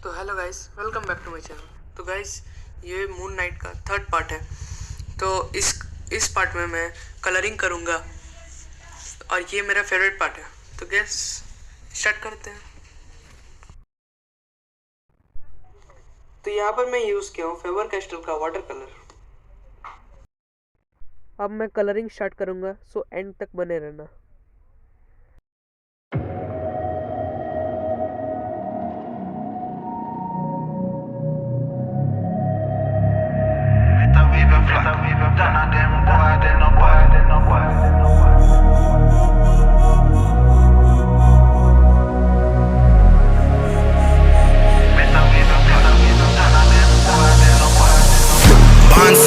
तो hello guys, welcome back to my channel. तो guys, ये मून नाइट का थर्ड पार्ट है। तो इस पार्ट में मैं कलरिंग करूँगा और ये मेरा फेवरेट पार्ट है। तो गैस स्टार्ट करते हैं। तो यहाँ पर मैं यूज़ किया हूँ फेबर कैस्टल का वाटर कलर। अब मैं कलरिंग स्टार्ट करूँगा, सो एंड तक बने रहना।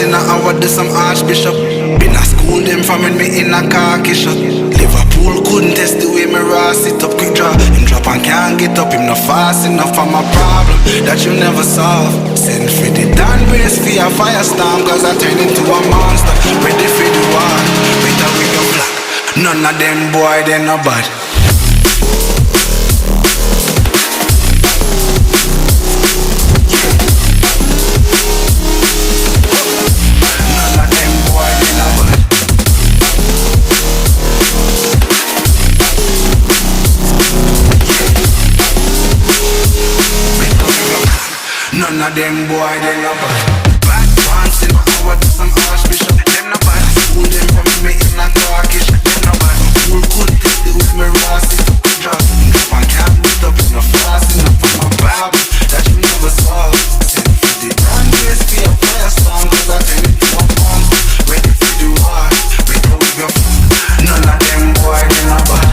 In a hour, do some archbishop. Been a school them from when me in a khaki shot. Liverpool couldn't test the way me raw sit up quick draw. Him drop and can't get up, him not fast enough for my problem that you never solve. Send for the Dan brace for your firestorm, cause I turn into a monster. Ready for the war, better with your black. None of them boy, they no bad. None of them boy, they no bad. Bad pants in our do some archbishop. Them no bad. School them from me in a Turkish. Them no bad. School couldn't test the with me raw sit up the drop. If I can't put up in a fast enough for my problem that you never solve. Send for the damn grace for your firestorm, cause I turn it to a monster. Ready for the war, better with your none of them boy, they no bad.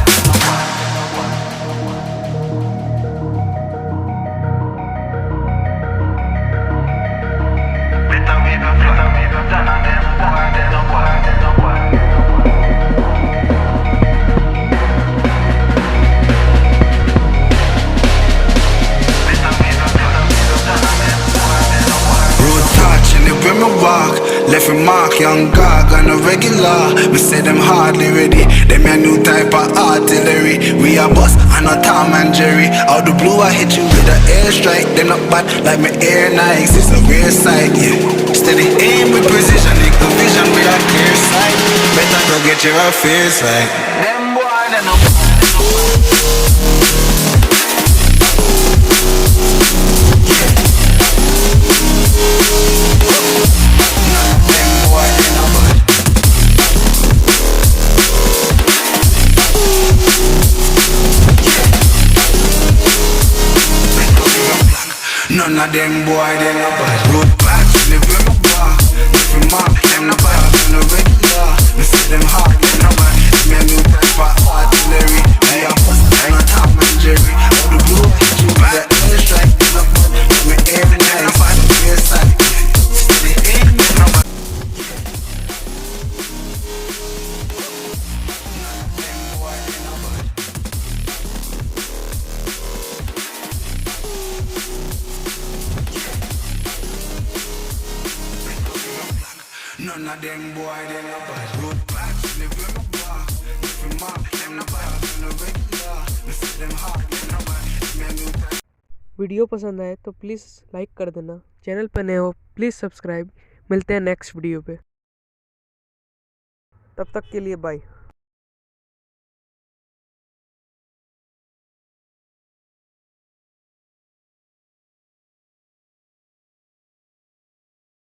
Left a mark, young gog on a regular. Me say them hardly ready. Them a new type of artillery. We a boss and a Tom and Jerry. Out the blue I hit you with a airstrike. Them not bad like me air Nikes. It's a rare sight, yeah. Steady aim with precision, make the vision with a clear sight. Better go get your affairs right. Them boy they no bad. None of them boy, they no bad. Road back, live with my bar. Live with my, them no bad. Them no regular. Me see them hard, them no bad. Me a new type of artillery. Me a bust, I'm a Tom and Jerry. Out the blue, hit you with an airstrike. Them no bad. Me air nice, air sight. Steady aim, them no bad. None of them boy, they no bad. Road back, live with my bar. Live with my, them no bad. Them no regular. Me see them hard, them no bad. Me a new type. Video पसंद आए तो please like कर देना। Channel पर नए हो please subscribe. मिलते हैं नेक्स्ट वीडियो पे। तब तक के लिए बाय।